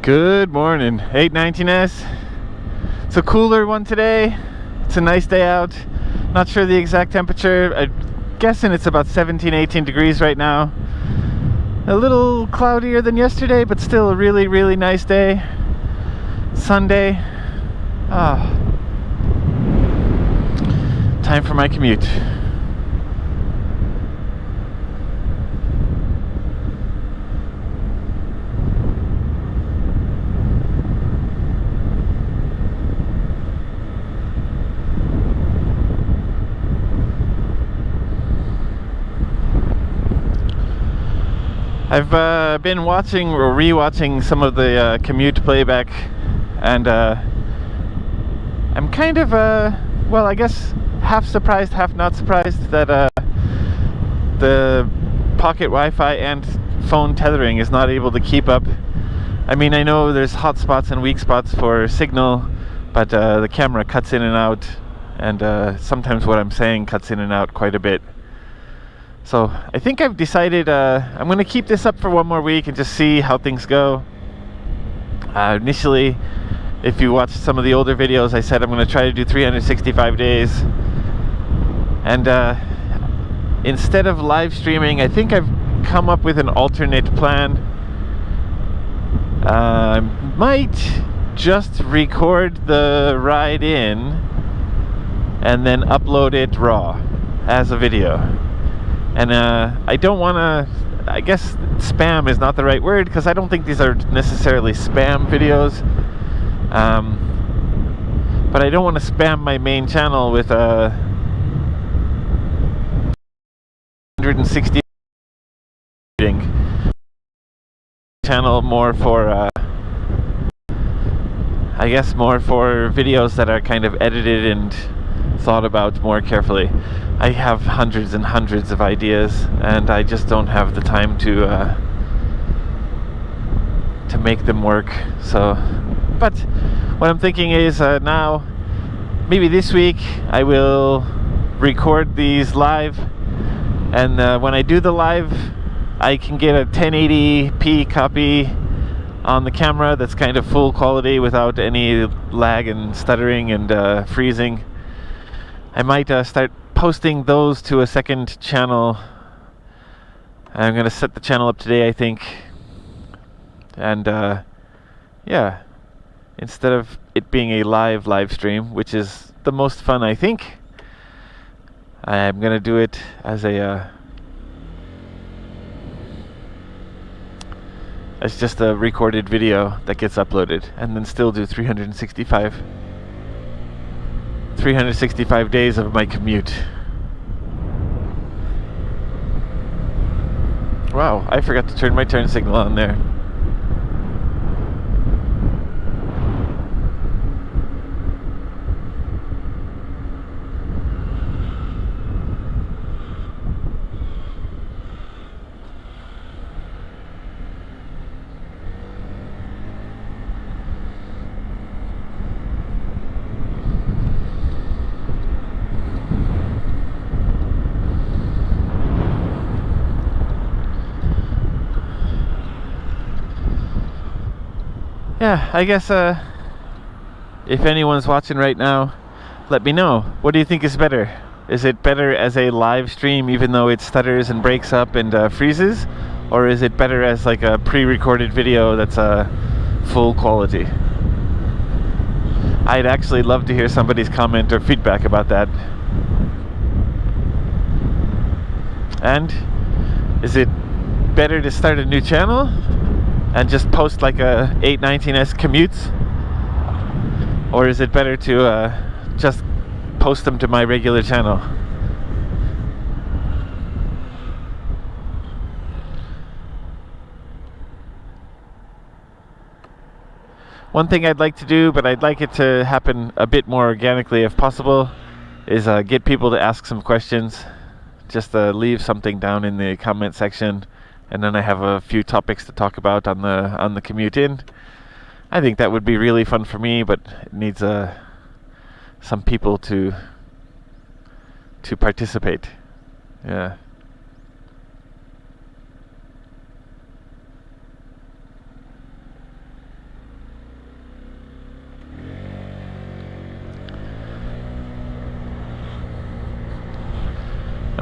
Good morning, 819S. It's a cooler one today. It's a nice day out. Not sure the exact temperature. I'm guessing it's about 17, 18 degrees right now. A little cloudier than yesterday, but still a really, really nice day. Sunday. Time for my commute. I've been watching or rewatching some of the Commute playback, and I'm kind of, well, I guess half surprised, half not surprised that the pocket Wi-Fi and phone tethering is not able to keep up. I mean, I know there's hot spots and weak spots for signal, but the camera cuts in and out, and sometimes what I'm saying cuts in and out quite a bit. So I think I've decided I'm going to keep this up for one more week and just see how things go. Initially, if you watched some of the older videos, I said I'm going to try to do 365 days. And instead of live streaming, I think I've come up with an alternate plan. I might just record the ride in and then upload it raw as a video. And I don't want to, I guess spam is not the right word, because I don't think these are necessarily spam videos. But I don't want to spam my main channel with 160 channel more for, I guess more for videos that are kind of edited and thought about more carefully. I have hundreds and hundreds of ideas, and I just don't have the time to make them work. So, but what I'm thinking is now, maybe this week, I will record these live, and when I do the live, I can get a 1080p copy on the camera that's kind of full quality without any lag and stuttering and freezing. I might start posting those to a second channel. I'm going to set the channel up today, I think. And yeah, instead of it being a live stream, which is the most fun, I think, I'm going to do it as a as just a recorded video that gets uploaded, and then still do 365 days of my commute. Wow, I forgot to turn my turn signal on there. Yeah, I guess if anyone's watching right now, let me know. What do you think is better? Is it better as a live stream even though it stutters and breaks up and freezes? Or is it better as like a pre-recorded video that's full quality? I'd actually love to hear somebody's comment or feedback about that. And is it better to start a new channel and just post like a 819S commutes, or is it better to just post them to my regular channel? One thing I'd like to do, but I'd like it to happen a bit more organically if possible, is get people to ask some questions. Just leave something down in the comment section, and then I have a few topics to talk about on the commute in. I think that would be really fun for me, but it needs some people to participate. Yeah.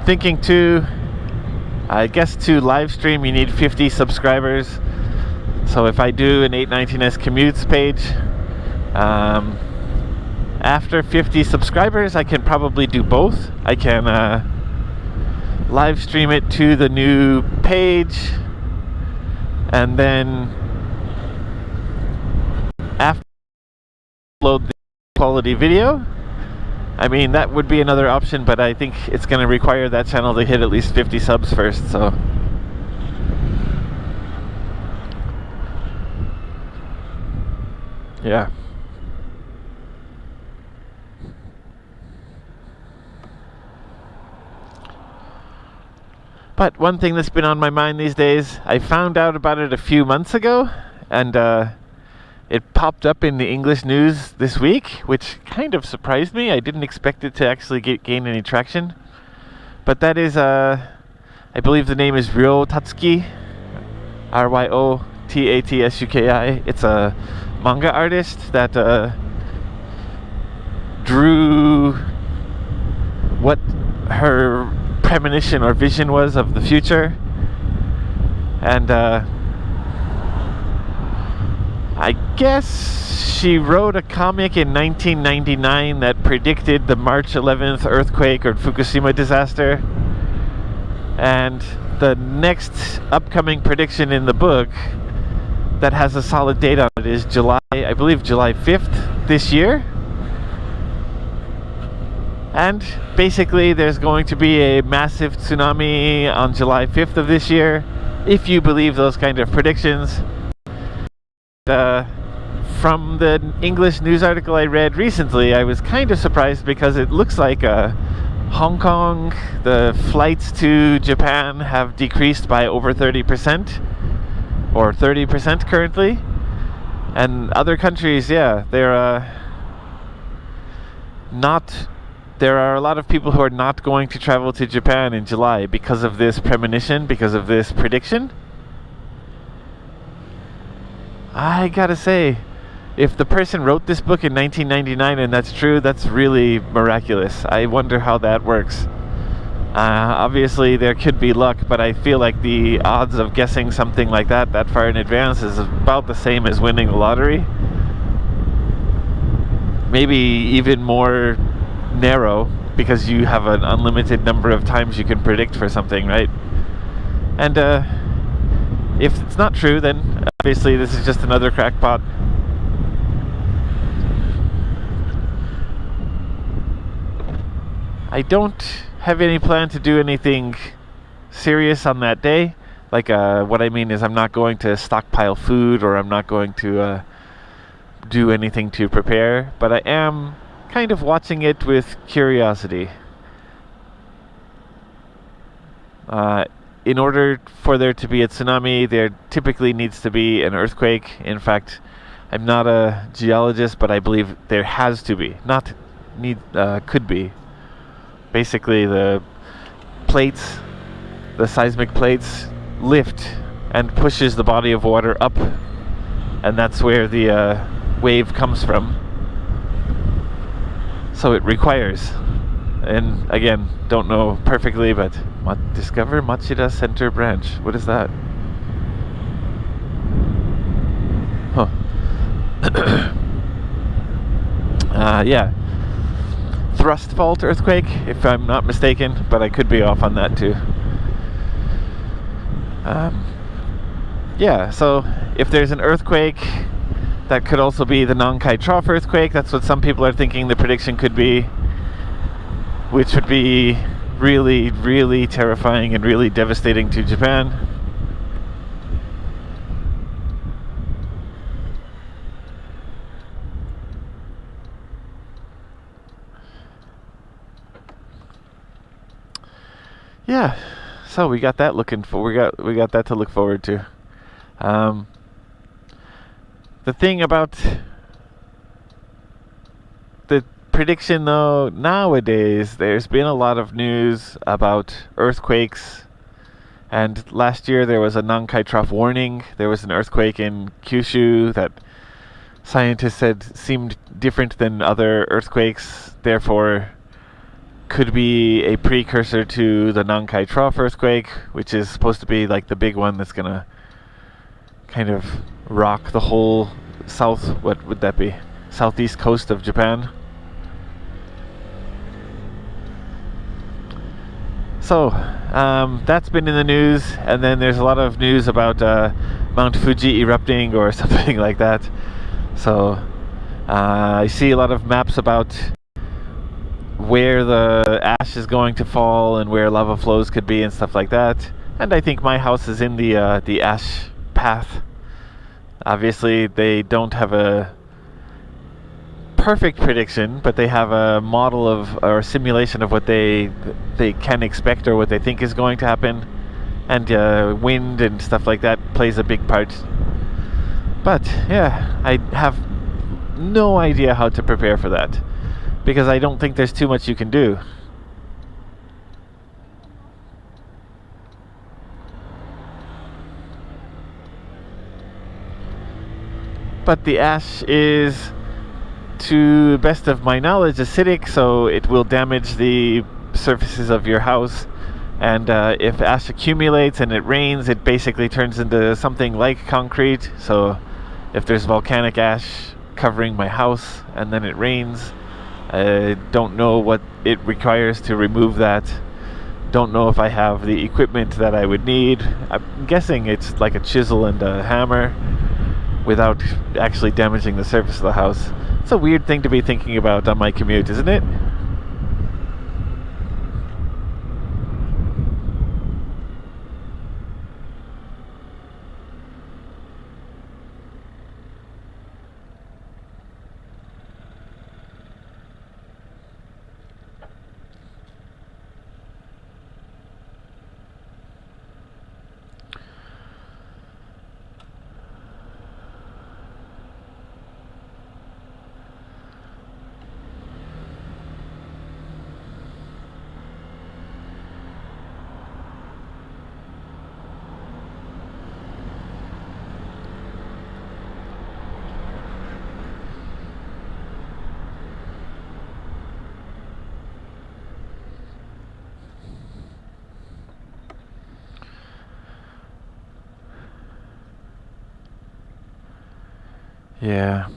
I'm thinking too, I guess to live stream you need 50 subscribers. So if I do an 819S Commutes page, after 50 subscribers I can probably do both. I can live stream it to the new page, and then after upload the quality video. I mean, that would be another option, but I think it's going to require that channel to hit at least 50 subs first, so yeah. But one thing that's been on my mind these days, I found out about it a few months ago, and it popped up in the English news this week, which kind of surprised me. I didn't expect it to actually gain any traction. But that is, I believe the name is Ryo Tatsuki, Ryotatsuki. It's a manga artist that drew what her premonition or vision was of the future. And I guess she wrote a comic in 1999 that predicted the March 11th earthquake or Fukushima disaster. And the next upcoming prediction in the book that has a solid date on it is I believe July 5th this year. And basically there's going to be a massive tsunami on July 5th of this year, if you believe those kind of predictions. From the English news article I read recently, I was kind of surprised because it looks like Hong Kong, the flights to Japan have decreased by over 30%, or 30% currently. And other countries, yeah, they're not. There are a lot of people who are not going to travel to Japan in July because of this premonition, because of this prediction. I gotta say, if the person wrote this book in 1999 and that's true, that's really miraculous. I wonder how that works. Obviously there could be luck, but I feel like the odds of guessing something like that far in advance is about the same as winning the lottery. Maybe even more narrow, because you have an unlimited number of times you can predict for something, right? And if it's not true, then obviously this is just another crackpot. I don't have any plan to do anything serious on that day. Like, what I mean is I'm not going to stockpile food, or I'm not going to do anything to prepare, but I am kind of watching it with curiosity. In order for there to be a tsunami, there typically needs to be an earthquake. In fact, I'm not a geologist, but I believe there has to be. Could be. Basically, the plates, the seismic plates, lift and pushes the body of water up, and that's where the wave comes from. So it requires, and again, don't know perfectly, but discover Machida Center Branch. What is that? Huh. Yeah. Thrust fault earthquake, if I'm not mistaken, but I could be off on that too. Yeah, so if there's an earthquake, that could also be the Nankai Trough earthquake. That's what some people are thinking the prediction could be, which would be really, really terrifying and really devastating to Japan. Yeah, so we got that we got that to look forward to. The thing about the prediction, though, nowadays there's been a lot of news about earthquakes, and last year there was a Nankai Trough warning. There was an earthquake in Kyushu that scientists said seemed different than other earthquakes, therefore could be a precursor to the Nankai Trough earthquake, which is supposed to be like the big one that's gonna kind of rock the whole what would that be? Southeast coast of Japan. So, that's been in the news, and then there's a lot of news about Mount Fuji erupting or something like that. So, I see a lot of maps about where the ash is going to fall and where lava flows could be and stuff like that. And I think my house is in the ash path. Obviously, they don't have a perfect prediction, but they have a model of or a simulation of what they can expect or what they think is going to happen, and wind and stuff like that plays a big part. But yeah, I have no idea how to prepare for that, because I don't think there's too much you can do. But the ash is, to the best of my knowledge, acidic, so it will damage the surfaces of your house. And if ash accumulates and it rains, it basically turns into something like concrete. So if there's volcanic ash covering my house and then it rains, I don't know what it requires to remove that. Don't know if I have the equipment that I would need. I'm guessing it's like a chisel and a hammer without actually damaging the surface of the house. It's a weird thing to be thinking about on my commute, isn't it? Yeah.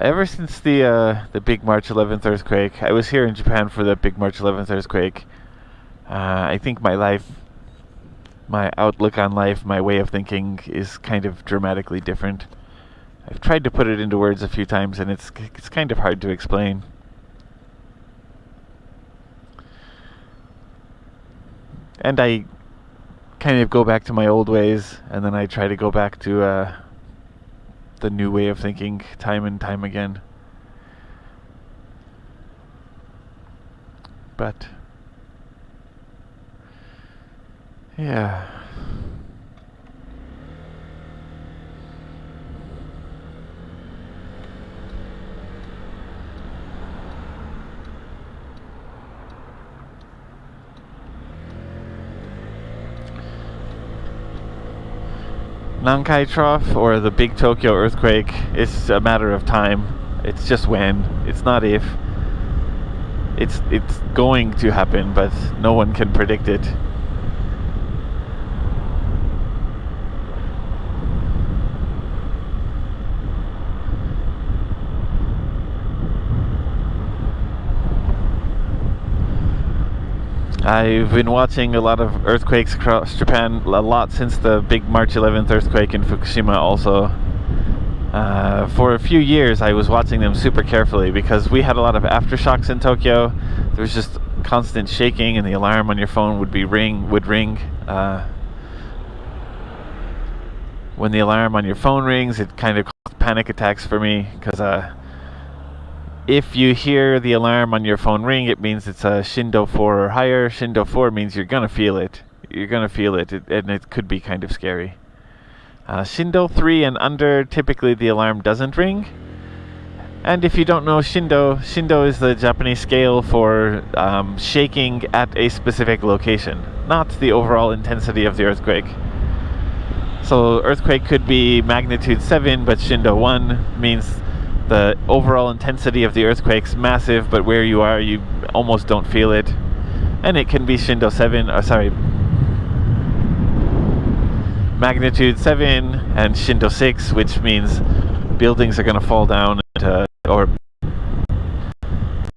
Ever since the big March 11th earthquake, I was here in Japan for the big March 11th earthquake. I think my life, my outlook on life, my way of thinking is kind of dramatically different. I've tried to put it into words a few times, and it's kind of hard to explain. And I kind of go back to my old ways, and then I try to go back to the new way of thinking time and time again. But yeah. Nankai Trough, or the big Tokyo earthquake, is a matter of time. It's just when. It's not if. It's going to happen, but no one can predict it. I've been watching a lot of earthquakes across Japan, a lot since the big March 11th earthquake in Fukushima also. For a few years I was watching them super carefully because we had a lot of aftershocks in Tokyo. There was just constant shaking, and the alarm on your phone would ring. When the alarm on your phone rings, it kind of causes panic attacks for me, because if you hear the alarm on your phone ring, it means it's a Shindo 4 or higher. Shindo 4 means you're going to feel it. And it could be kind of scary. Shindo 3 and under, typically the alarm doesn't ring. And if you don't know Shindo, Shindo is the Japanese scale for shaking at a specific location, not the overall intensity of the earthquake. So earthquake could be magnitude 7, but Shindo 1 means the overall intensity of the earthquake's massive, but where you are, you almost don't feel it. And it can be Shindo 7, magnitude 7 and Shindo 6, which means buildings are going to fall down, or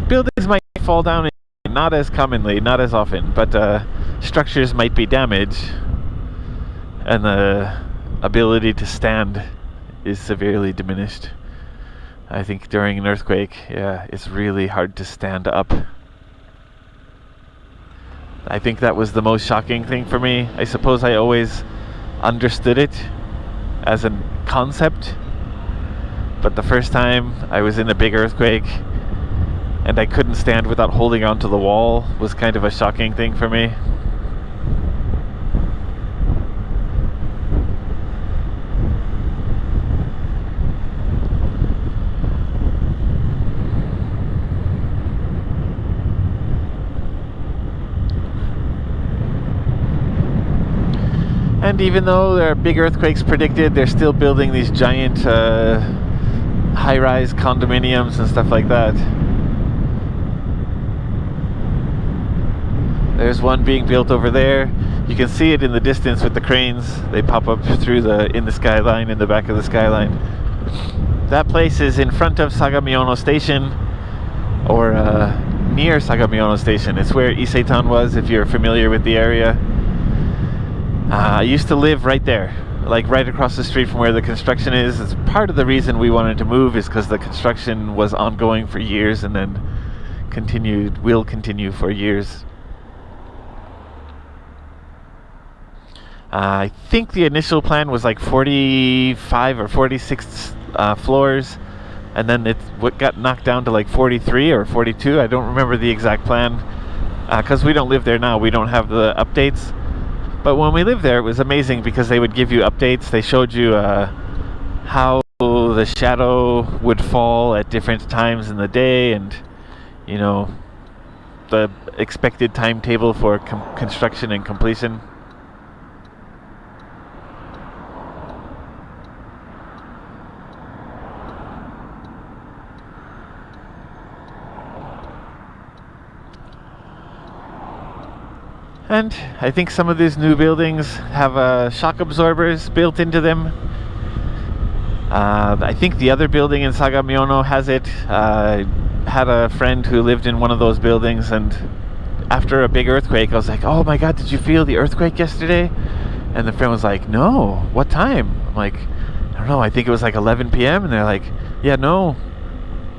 buildings might fall down not as commonly, not as often, but structures might be damaged, and the ability to stand is severely diminished. I think during an earthquake, yeah, it's really hard to stand up. I think that was the most shocking thing for me. I suppose I always understood it as a concept, but the first time I was in a big earthquake and I couldn't stand without holding onto the wall was kind of a shocking thing for me. And even though there are big earthquakes predicted, they're still building these giant high-rise condominiums and stuff like that. There's one being built over there. You can see it in the distance with the cranes. They pop up through in the skyline, in the back of the skyline. That place is in front of Sagamiono Station, or near Sagamiono Station. It's where Isetan was, if you're familiar with the area. I used to live right there, like right across the street from where the construction is. It's part of the reason we wanted to move is because the construction was ongoing for years and then will continue for years. I think the initial plan was like 45 or 46 floors, and then it got knocked down to like 43 or 42. I don't remember the exact plan because we don't live there now. We don't have the updates. But when we lived there, it was amazing because they would give you updates. They showed you how the shadow would fall at different times in the day, and you know, the expected timetable for construction and completion. And I think some of these new buildings have shock absorbers built into them. I think the other building in Sagamiono has it. I had a friend who lived in one of those buildings, and after a big earthquake, I was like, "Oh my God, did you feel the earthquake yesterday?" And the friend was like, "No, what time?" I'm like, "I don't know, I think it was like 11 p.m. And they're like, "Yeah, no,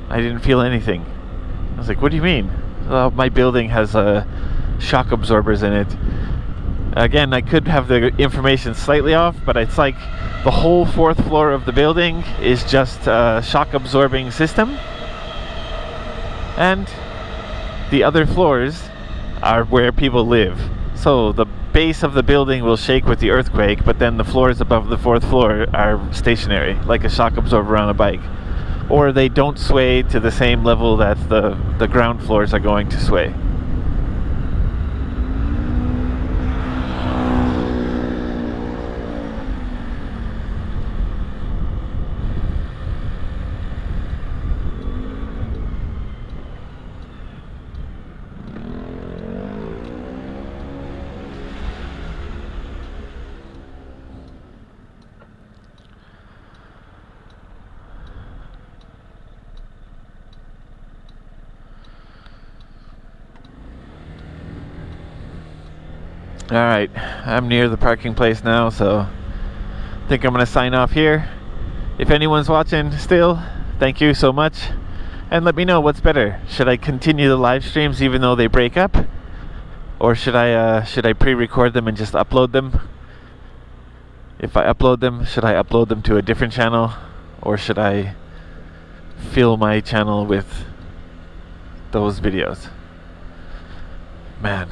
I didn't feel anything." I was like, "What do you mean?" "Well, my building has shock absorbers in it." Again, I could have the information slightly off, but it's like the whole 4th floor of the building is just a shock absorbing system, and the other floors are where people live. So the base of the building will shake with the earthquake, but then the floors above the 4th floor are stationary, like a shock absorber on a bike, or they don't sway to the same level that the ground floors are going to sway. Alright, I'm near the parking place now, so I think I'm going to sign off here. If anyone's watching still, thank you so much. And let me know what's better. Should I continue the live streams even though they break up? Or should I pre-record them and just upload them? If I upload them, should I upload them to a different channel? Or should I fill my channel with those videos? Man,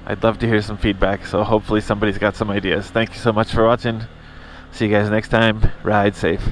I'd love to hear some feedback, so hopefully somebody's got some ideas. Thank you so much for watching. See you guys next time. Ride safe.